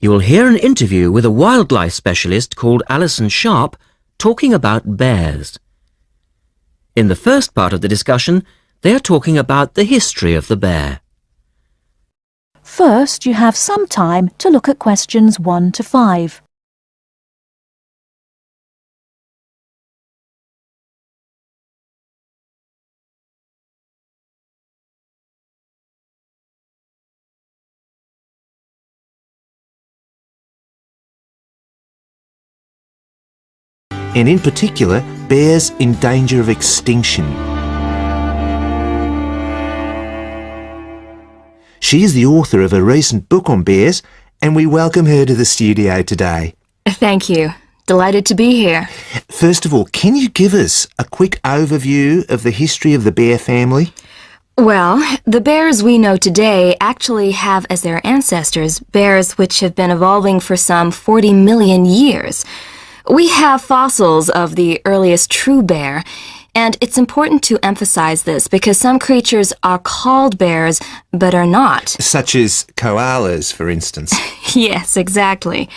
You will hear an interview with a wildlife specialist called Alison Sharp talking about bears. In the first part of the discussion, they are talking about the history of the bear. First, you have some time to look at questions 1 to 5. And in particular, bears in danger of extinction. She is the author of a recent book on bears, and we welcome her to the studio today. Thank you. Delighted to be here. First of all, can you give us a quick overview of the history of the bear family? Well, the bears we know today actually have as their ancestors bears which have been evolving for some 40 million years. We have fossils of the earliest true bear, and it's important to emphasize this because some creatures are called bears but are not. Such as koalas, for instance. Yes, exactly.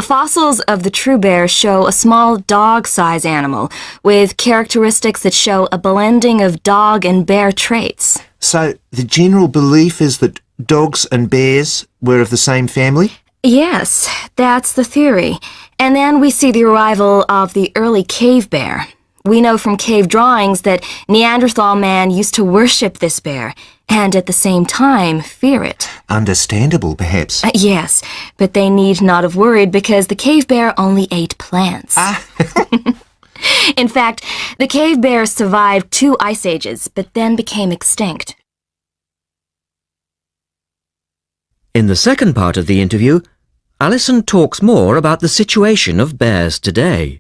Fossils of the true bear show a small dog-size animal with characteristics that show a blending of dog and bear traits. So the general belief is that dogs and bears were of the same family? Yes, that's the theory. And then we see the arrival of the early cave bear. We know from cave drawings that Neanderthal man used to worship this bear and at the same time fear it. Understandable, perhaps. Yes, but they need not have worried because the cave bear only ate plants. In fact, the cave bear survived 2 ice ages, but then became extinct. In the second part of the interview, Alison talks more about the situation of bears today.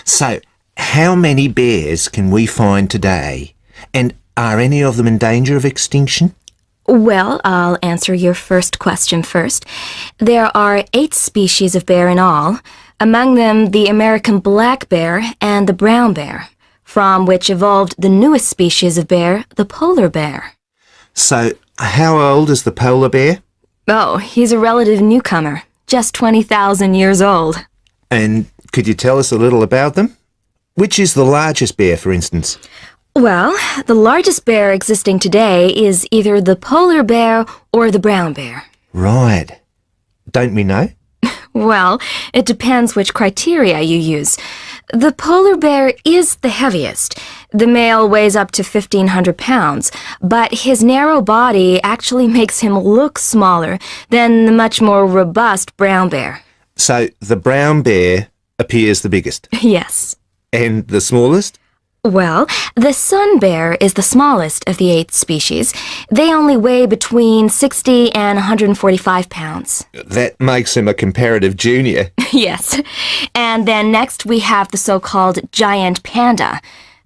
So, how many bears can we find today? And are any of them in danger of extinction? Well, I'll answer your first question first. There are 8 species of bear in all, among them the American black bear and the brown bear, from which evolved the newest species of bear, the polar bear. So, how old is the polar bear? Oh, he's a relative newcomer, just 20,000 years old. And could you tell us a little about them? Which is the largest bear, for instance? Well, the largest bear existing today is either the polar bear or the brown bear. Right. Don't we know? Well, it depends which criteria you use. The polar bear is the heaviest. The male weighs up to 1,500 pounds, but his narrow body actually makes him look smaller than the much more robust brown bear. So the brown bear appears the biggest? Yes. And the smallest? Well, the sun bear is the smallest of the 8 species. They only weigh between 60 and 145 pounds. That makes him a comparative junior. Yes. And then next we have the so-called giant panda.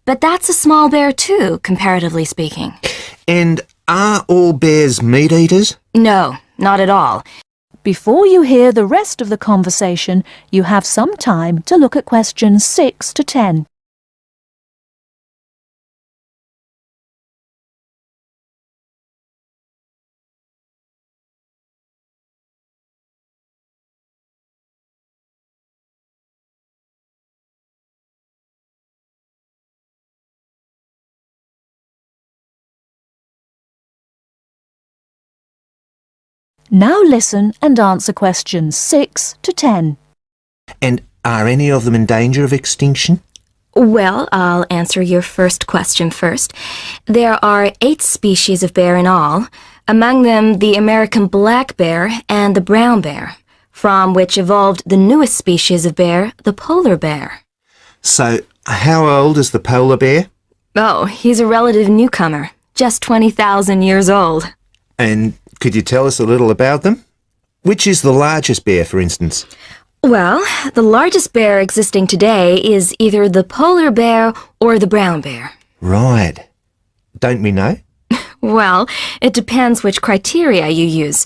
But that's a small bear too, comparatively speaking. And are all bears meat eaters? No, not at all. Before you hear the rest of the conversation, you have some time to look at questions 6 to 10. Now listen and answer questions 6 to 10. And are any of them in danger of extinction? Well, I'll answer your first question first. There are 8 species of bear in all, among them the American black bear and the brown bear, from which evolved the newest species of bear, the polar bear. So, how old is the polar bear? Oh, he's a relative newcomer, just 20,000 years old. And could you tell us a little about them? Which is the largest bear, for instance? Well, the largest bear existing today is either the polar bear or the brown bear. Right. Don't we know? Well, it depends which criteria you use.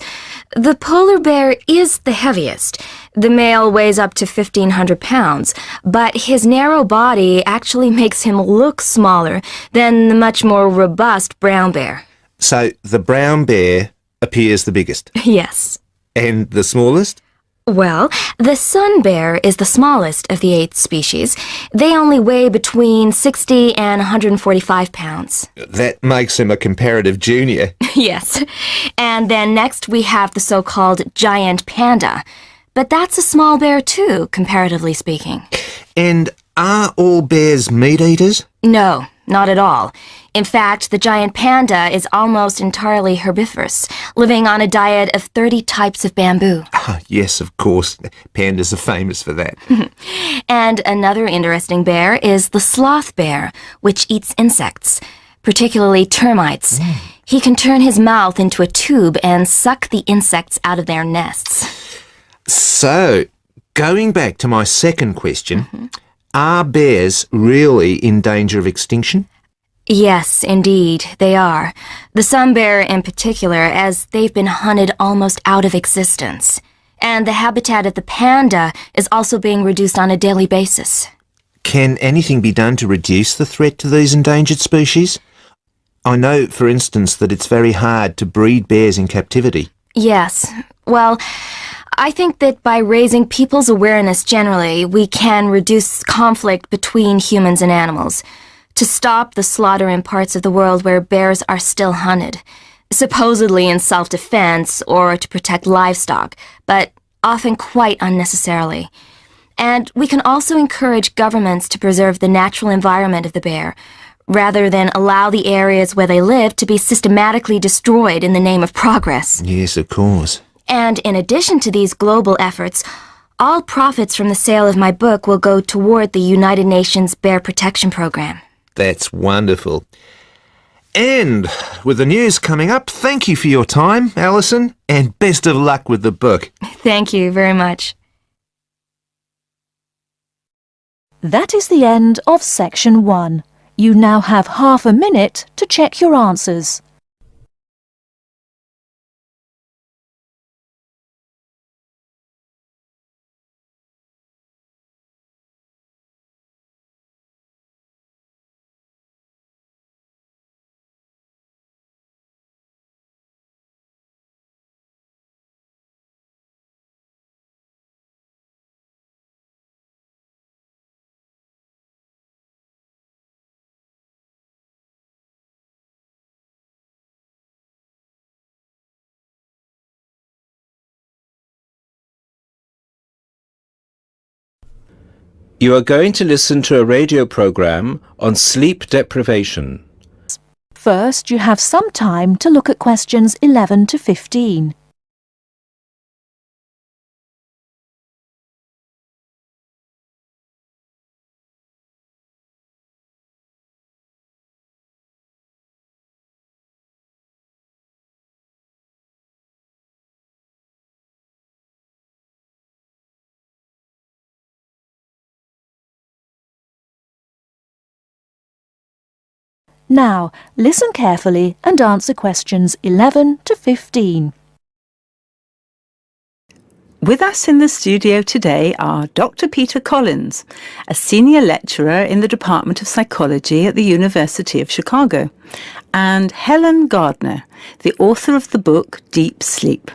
The polar bear is the heaviest. The male weighs up to 1,500 pounds, but his narrow body actually makes him look smaller than the much more robust brown bear. So the brown bear appears the biggest? Yes. And the smallest? Well, the sun bear is the smallest of the 8 species. They only weigh between 60 and 145 pounds. That makes him a comparative junior. Yes. And then next we have the so-called giant panda. But that's a small bear too, comparatively speaking. And are all bears meat eaters? No, not at all. In fact, the giant panda is almost entirely herbivorous, living on a diet of 30 types of bamboo. Yes, of course. Pandas are famous for that. And another interesting bear is the sloth bear, which eats insects, particularly termites. He can turn his mouth into a tube and suck the insects out of their nests. So, going back to my second question, are bears really in danger of extinction? Yes, indeed, they are. The sun bear in particular, as they've been hunted almost out of existence. And the habitat of the panda is also being reduced on a daily basis. Can anything be done to reduce the threat to these endangered species? I know, for instance, that it's very hard to breed bears in captivity. Yes. Well, I think that by raising people's awareness generally, we can reduce conflict between humans and animals, to stop the slaughter in parts of the world where bears are still hunted, supposedly in self-defense or to protect livestock, but often quite unnecessarily. And we can also encourage governments to preserve the natural environment of the bear, rather than allow the areas where they live to be systematically destroyed in the name of progress. Yes, of course. And in addition to these global efforts, all profits from the sale of my book will go toward the United Nations Bear Protection Program. That's wonderful. And with the news coming up, thank you for your time, Alison, and best of luck with the book. Thank you very much. That is the end of section 1. You now have half a minute to check your answers. You are going to listen to a radio program on sleep deprivation. First, you have some time to look at questions 11 to 15. Now, listen carefully and answer questions 11 to 15. With us in the studio today are Dr. Peter Collins, a senior lecturer in the Department of Psychology at the University of Chicago, and Helen Gardner, the author of the book Deep Sleep.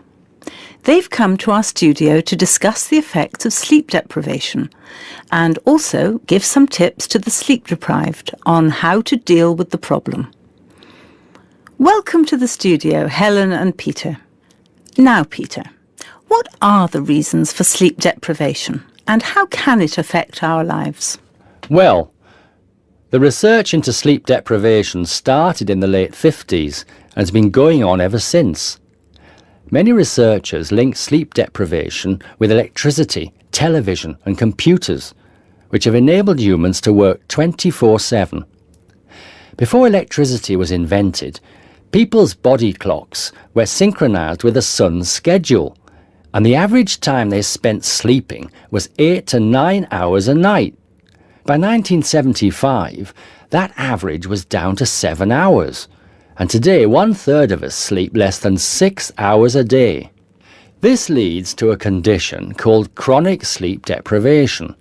They've come to our studio to discuss the effects of sleep deprivation and also give some tips to the sleep deprived on how to deal with the problem. Welcome to the studio, Helen and Peter. Now, Peter, what are the reasons for sleep deprivation and how can it affect our lives? Well, the research into sleep deprivation started in the late 50s and has been going on ever since. Many researchers link sleep deprivation with electricity, television and computers, which have enabled humans to work 24/7. Before electricity was invented, people's body clocks were synchronized with the sun's schedule, and the average time they spent sleeping was 8 to 9 hours a night. By 1975, that average was down to 7 hours. And today 1/3 of us sleep less than 6 hours a day. This leads to a condition called chronic sleep deprivation,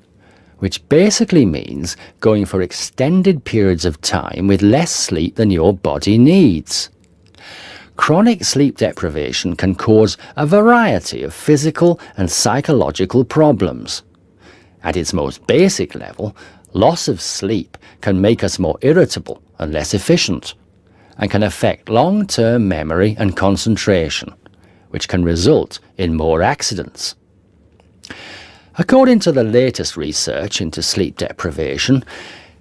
which basically means going for extended periods of time with less sleep than your body needs. chronic sleep deprivation can cause a variety of physical and psychological problems. At its most basic level, loss of sleep can make us more irritable and less efficient, and can affect long-term memory and concentration, which can result in more accidents. According to the latest research into sleep deprivation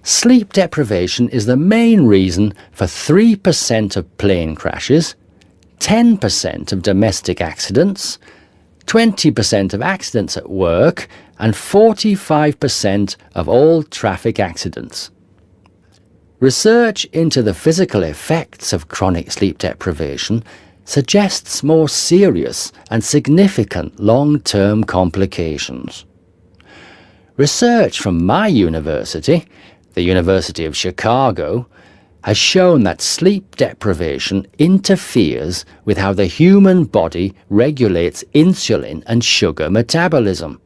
is the main reason for 3% of plane crashes, 10% of domestic accidents, 20% of accidents at work, and 45% of all traffic accidents. Research into the physical effects of chronic sleep deprivation suggests more serious and significant long-term complications. Research from my university, the University of Chicago, has shown that sleep deprivation interferes with how the human body regulates insulin and sugar metabolism,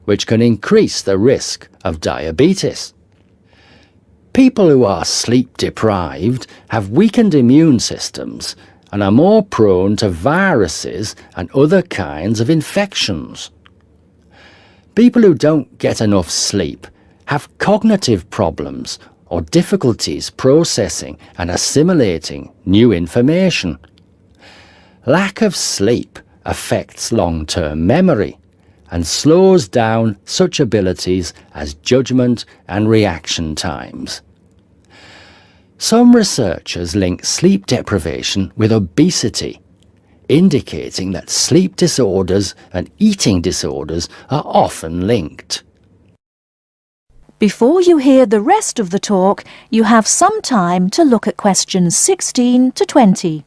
which can increase the risk of diabetes. People who are sleep deprived have weakened immune systems and are more prone to viruses and other kinds of infections. People who don't get enough sleep have cognitive problems or difficulties processing and assimilating new information. Lack of sleep affects long-term memory and slows down such abilities as judgment and reaction times. Some researchers link sleep deprivation with obesity, indicating that sleep disorders and eating disorders are often linked. Before you hear the rest of the talk, you have some time to look at questions 16 to 20.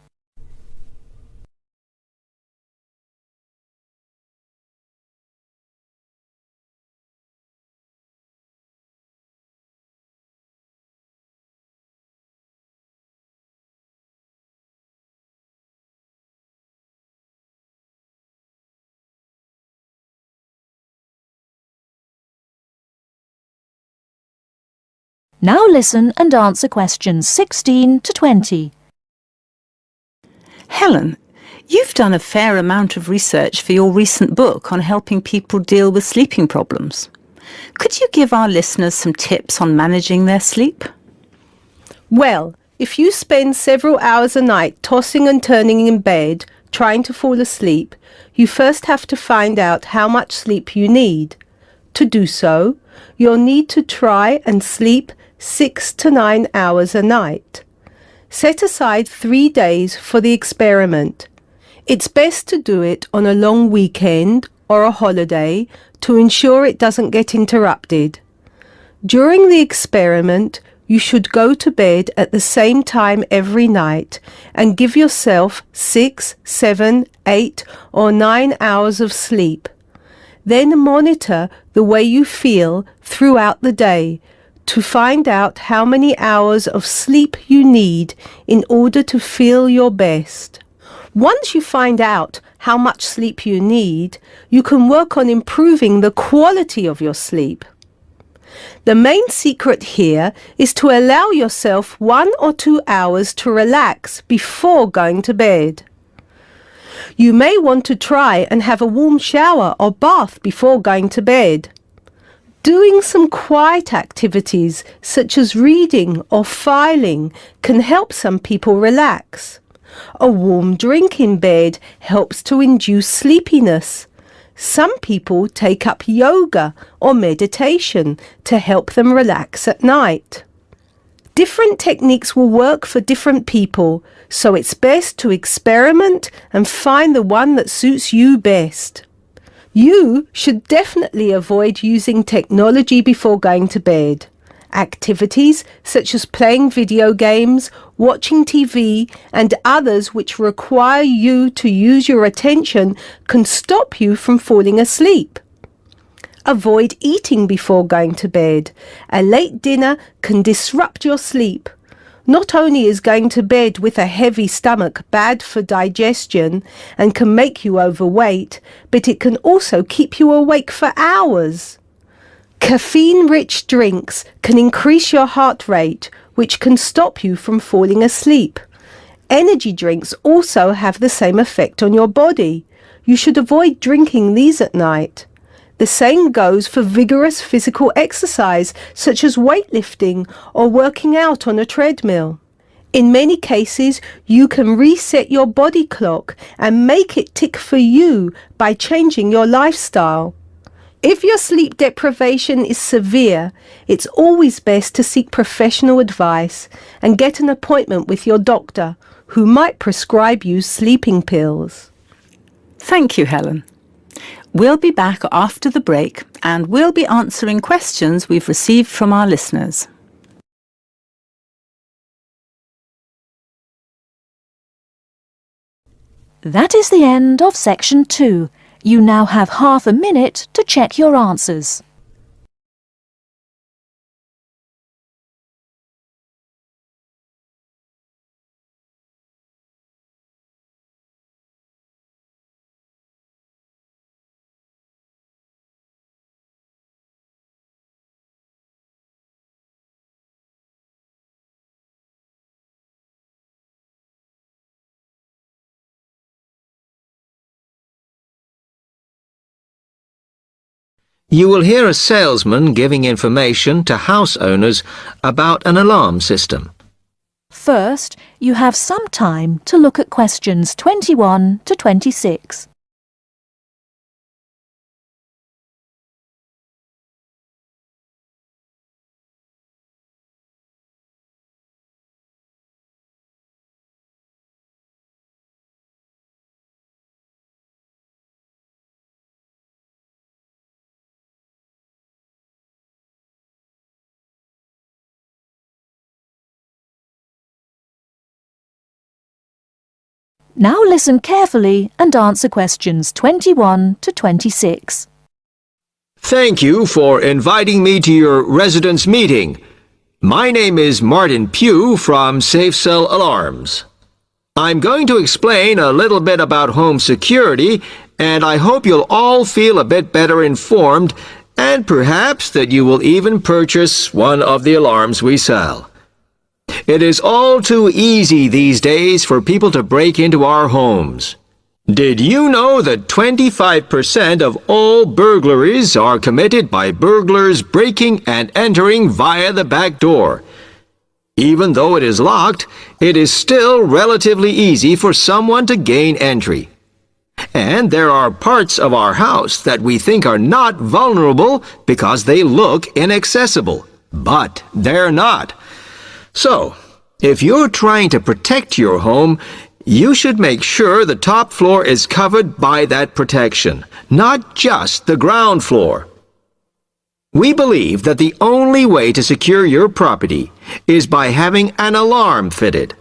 Now listen and answer questions 16 to 20. Helen, you've done a fair amount of research for your recent book on helping people deal with sleeping problems. Could you give our listeners some tips on managing their sleep? Well, if you spend several hours a night tossing and turning in bed, trying to fall asleep, you first have to find out how much sleep you need. To do so, you'll need to try and sleep 6 to 9 hours a night. Set aside 3 days for the experiment. It's best to do it on a long weekend or a holiday to ensure it doesn't get interrupted. During the experiment, you should go to bed at the same time every night and give yourself 6, 7, 8 or 9 hours of sleep. Then monitor the way you feel throughout the day to find out how many hours of sleep you need in order to feel your best. Once you find out how much sleep you need, you can work on improving the quality of your sleep. The main secret here is to allow yourself 1 or 2 hours to relax before going to bed. You may want to try and have a warm shower or bath before going to bed. Doing some quiet activities such as reading or filing can help some people relax. A warm drink in bed helps to induce sleepiness. Some people take up yoga or meditation to help them relax at night. Different techniques will work for different people, so it's best to experiment and find the one that suits you best. You should definitely avoid using technology before going to bed. Activities such as playing video games, watching TV, and others which require you to use your attention can stop you from falling asleep. Avoid eating before going to bed. A late dinner can disrupt your sleep. Not only is going to bed with a heavy stomach bad for digestion and can make you overweight, but it can also keep you awake for hours. Caffeine-rich drinks can increase your heart rate, which can stop you from falling asleep. Energy drinks also have the same effect on your body. You should avoid drinking these at night. The same goes for vigorous physical exercise such as weightlifting or working out on a treadmill. In many cases, you can reset your body clock and make it tick for you by changing your lifestyle. If your sleep deprivation is severe, it's always best to seek professional advice and get an appointment with your doctor, who might prescribe you sleeping pills. Thank you, Helen. We'll be back after the break and we'll be answering questions we've received from our listeners. That is the end of section 2. You now have half a minute to check your answers. You will hear a salesman giving information to house owners about an alarm system. First, you have some time to look at questions 21 to 26. Now listen carefully and answer questions 21 to 26. Thank you for inviting me to your residence meeting. My name is Martin Pugh from Safe Cell Alarms. I'm going to explain a little bit about home security, and I hope you'll all feel a bit better informed, and perhaps that you will even purchase one of the alarms we sell. It is all too easy these days for people to break into our homes. Did you know that 25% of all burglaries are committed by burglars breaking and entering via the back door? Even though it is locked, it is still relatively easy for someone to gain entry. And there are parts of our house that we think are not vulnerable because they look inaccessible. But they're not. So, if you're trying to protect your home, you should make sure the top floor is covered by that protection, not just the ground floor. We believe that the only way to secure your property is by having an alarm fitted.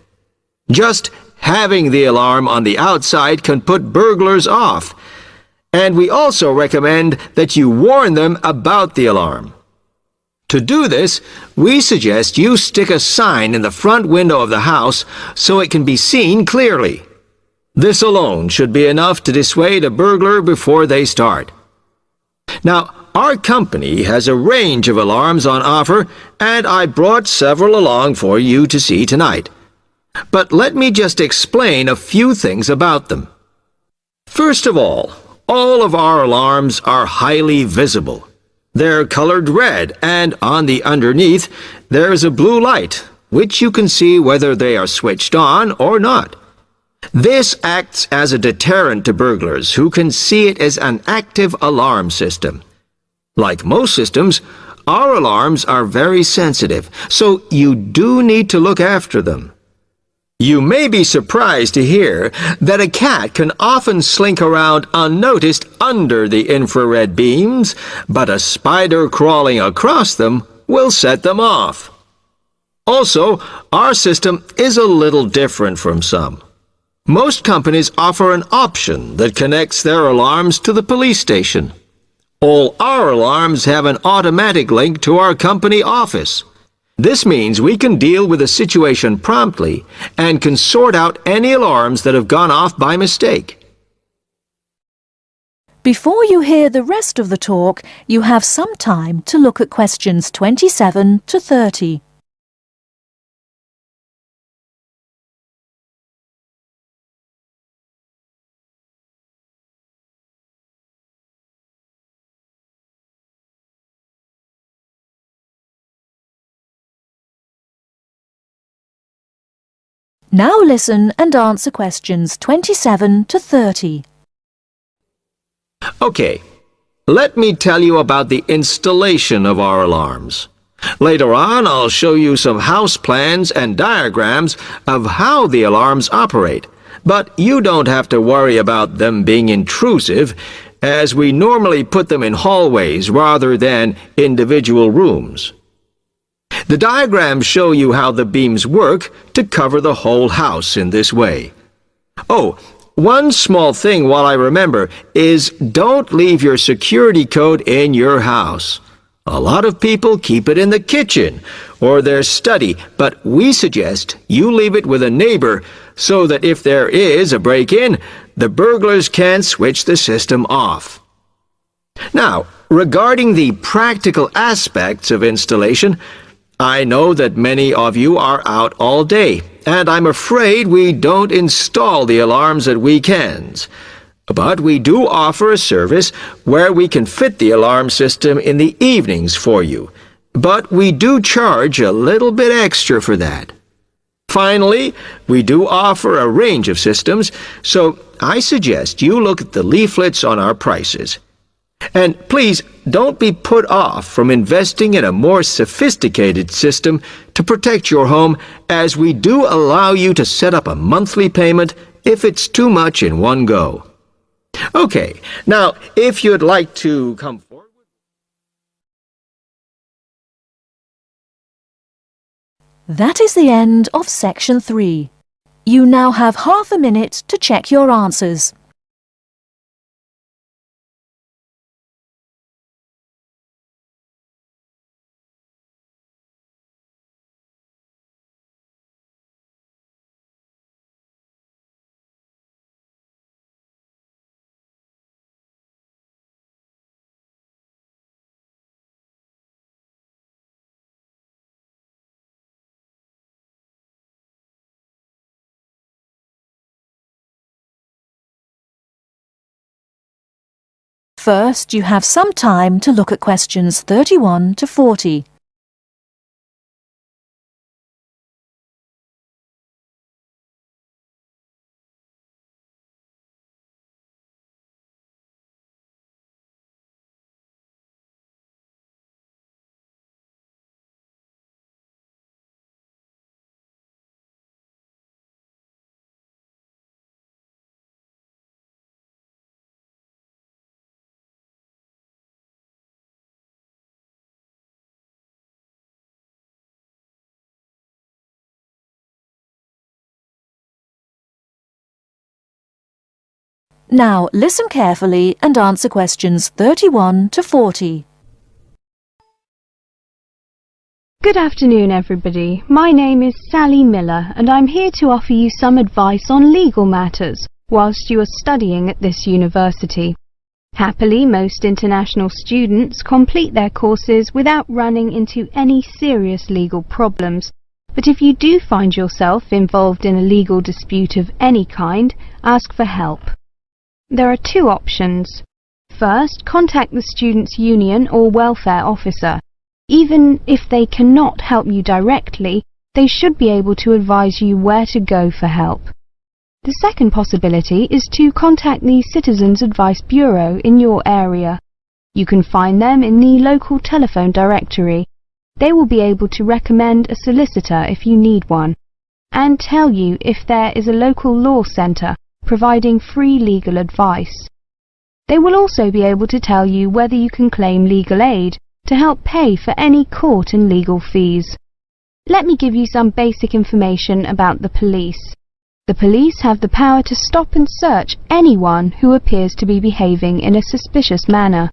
Just having the alarm on the outside can put burglars off, and we also recommend that you warn them about the alarm. To do this, we suggest you stick a sign in the front window of the house so it can be seen clearly. This alone should be enough to dissuade a burglar before they start. Now, our company has a range of alarms on offer, and I brought several along for you to see tonight. But let me just explain a few things about them. First of all of our alarms are highly visible. They're colored red, and on the underneath, there's a blue light, which you can see whether they are switched on or not. This acts as a deterrent to burglars who can see it as an active alarm system. Like most systems, our alarms are very sensitive, so you do need to look after them. You may be surprised to hear that a cat can often slink around unnoticed under the infrared beams, but a spider crawling across them will set them off. Also, our system is a little different from some. Most companies offer an option that connects their alarms to the police station. All our alarms have an automatic link to our company office. This means we can deal with a situation promptly and can sort out any alarms that have gone off by mistake. Before you hear the rest of the talk, you have some time to look at questions 27 to 30. Now listen and answer questions 27 to 30. Okay, let me tell you about the installation of our alarms. Later on, I'll show you some house plans and diagrams of how the alarms operate, but you don't have to worry about them being intrusive, as we normally put them in hallways rather than individual rooms. The diagrams show you how the beams work to cover the whole house in this way. Oh, one small thing while I remember is don't leave your security code in your house. A lot of people keep it in the kitchen or their study, but we suggest you leave it with a neighbor so that if there is a break-in, the burglars can switch the system off. Now, regarding the practical aspects of installation, I know that many of you are out all day, and I'm afraid we don't install the alarms at weekends. But we do offer a service where we can fit the alarm system in the evenings for you. But we do charge a little bit extra for that. Finally, we do offer a range of systems, so I suggest you look at the leaflets on our prices. And please don't be put off from investing in a more sophisticated system to protect your home, as we do allow you to set up a monthly payment if it's too much in one go. Okay, now if you'd like to come forward. That is the end of section 3. You now have half a minute to check your answers. First, you have some time to look at questions 31 to 40. Now listen carefully and answer questions 31 to 40. Good afternoon, everybody. My name is Sally Miller, and I'm here to offer you some advice on legal matters whilst you are studying at this university. Happily, most international students complete their courses without running into any serious legal problems. But if you do find yourself involved in a legal dispute of any kind, ask for help. There are two options. First, contact the students' union or welfare officer. Even if they cannot help you directly, they should be able to advise you where to go for help. The second possibility is to contact the Citizens Advice Bureau in your area. You can find them in the local telephone directory. They will be able to recommend a solicitor if you need one, and tell you if there is a local law centre providing free legal advice. They will also be able to tell you whether you can claim legal aid to help pay for any court and legal fees. Let me give you some basic information about the police. The police have the power to stop and search anyone who appears to be behaving in a suspicious manner.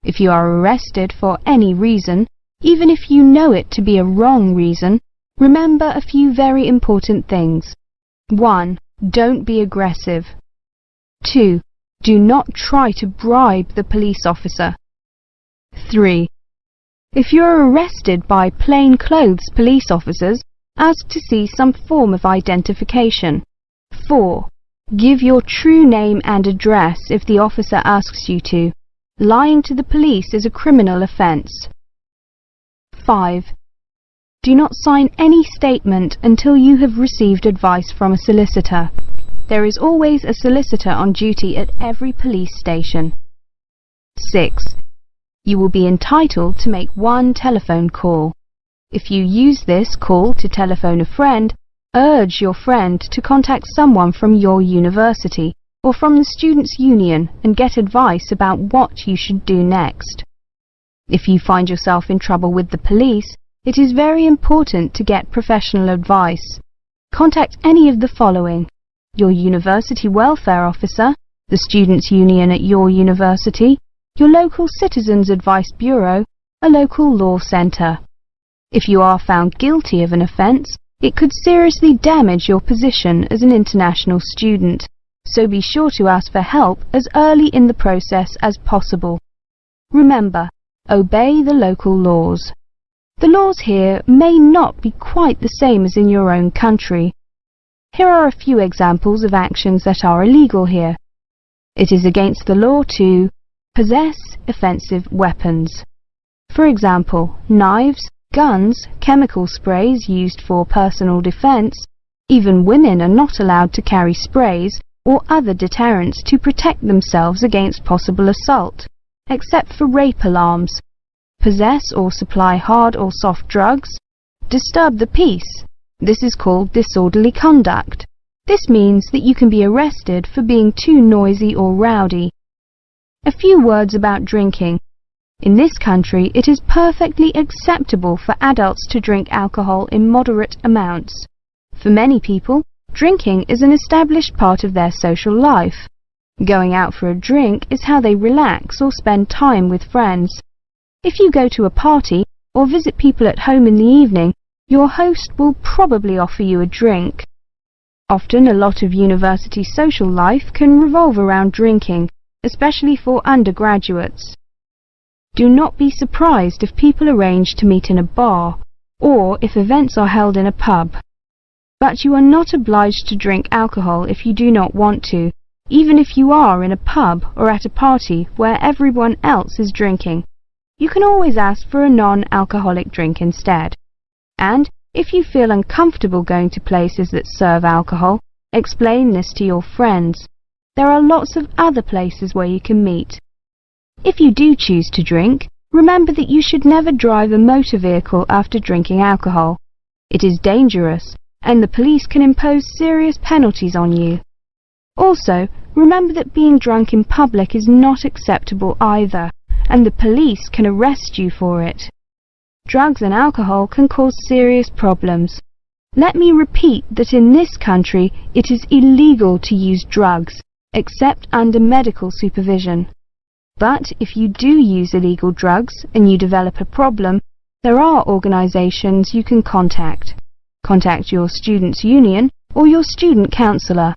If you are arrested for any reason, even if you know it to be a wrong reason, remember a few very important things. 1. Don't be aggressive. 2. Do not try to bribe the police officer. 3. If you are arrested by plainclothes police officers, ask to see some form of identification. 4. Give your true name and address if the officer asks you to. Lying to the police is a criminal offence. 5. Do not sign any statement until you have received advice from a solicitor. There is always a solicitor on duty at every police station. 6. You will be entitled to make one telephone call. If you use this call to telephone a friend, urge your friend to contact someone from your university or from the Students' Union and get advice about what you should do next. If you find yourself in trouble with the police, it is very important to get professional advice. Contact any of the following: your university welfare officer, the Students' Union at your university, your local Citizens Advice Bureau, a local law centre. If you are found guilty of an offence, it could seriously damage your position as an international student, so be sure to ask for help as early in the process as possible. Remember, obey the local laws. The laws here may not be quite the same as in your own country. Here are a few examples of actions that are illegal here. It is against the law to possess offensive weapons. For example, knives, guns, chemical sprays used for personal defense. Even women are not allowed to carry sprays or other deterrents to protect themselves against possible assault, except for rape alarms. Possess or supply hard or soft drugs. Disturb the peace. This is called disorderly conduct. This means that you can be arrested for being too noisy or rowdy. A few words about drinking. In this country, it is perfectly acceptable for adults to drink alcohol in moderate amounts. For many people, drinking is an established part of their social life. Going out for a drink is how they relax or spend time with friends. If you go to a party or visit people at home in the evening, your host will probably offer you a drink. Often, a lot of university social life can revolve around drinking, especially for undergraduates. Do not be surprised if people arrange to meet in a bar, or if events are held in a pub. But you are not obliged to drink alcohol if you do not want to, even if you are in a pub or at a party where everyone else is drinking. You can always ask for a non-alcoholic drink instead. And if you feel uncomfortable going to places that serve alcohol, explain this to your friends. There are lots of other places where you can meet. If you do choose to drink, remember that you should never drive a motor vehicle after drinking alcohol. It is dangerous, and the police can impose serious penalties on you. Also, remember that being drunk in public is not acceptable either, and the police can arrest you for it. Drugs and alcohol can cause serious problems. Let me repeat that in this country it is illegal to use drugs, except under medical supervision. But if you do use illegal drugs and you develop a problem, there are organisations you can contact. Contact your students' union or your student counsellor.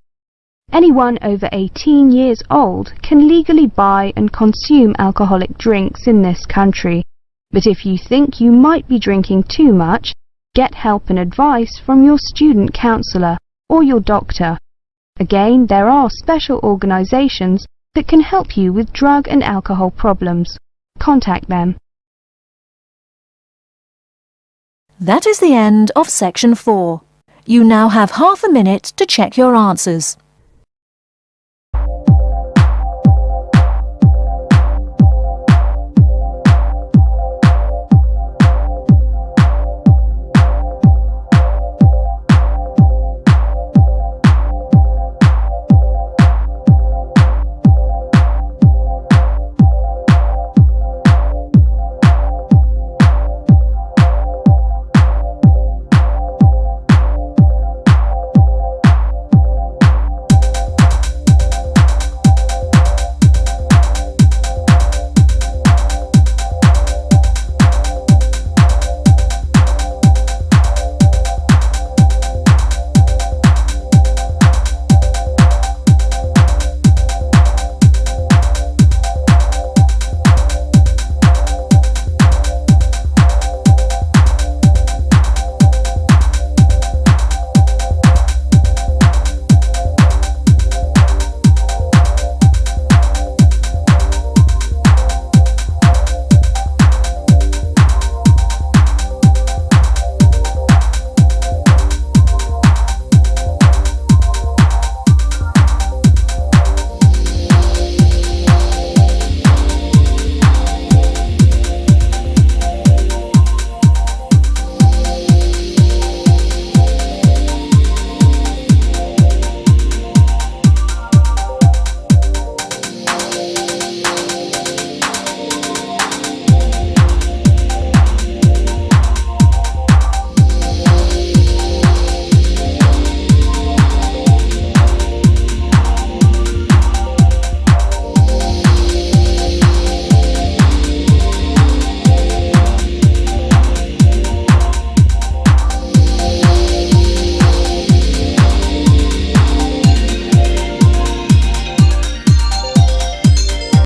Anyone over 18 years old can legally buy and consume alcoholic drinks in this country. But if you think you might be drinking too much, get help and advice from your student counsellor or your doctor. Again, there are special organisations that can help you with drug and alcohol problems. Contact them. That is the end of section 4. You now have half a minute to check your answers.